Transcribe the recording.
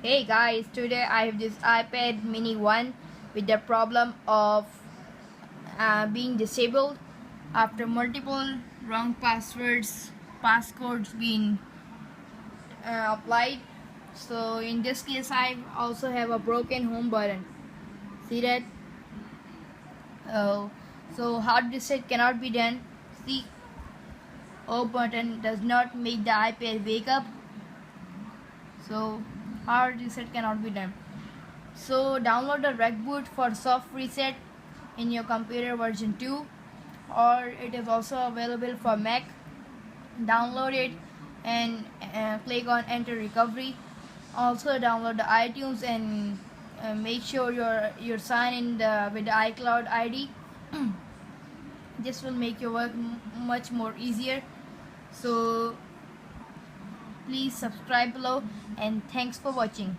Hey guys, today I have this iPad mini 1 with the problem of being disabled after multiple wrong passcodes being applied. So in this case I also have a broken home button. See that? Oh, so hard reset cannot be done. See, O button does not make the iPad wake up. So hard reset cannot be done. So download the Recboot for soft reset in your computer version 2, or it is also available for Mac. Download it and click on enter recovery. Also download the iTunes and make sure you're signed in with the iCloud ID. This will make your work much more easier. So please subscribe below and thanks for watching.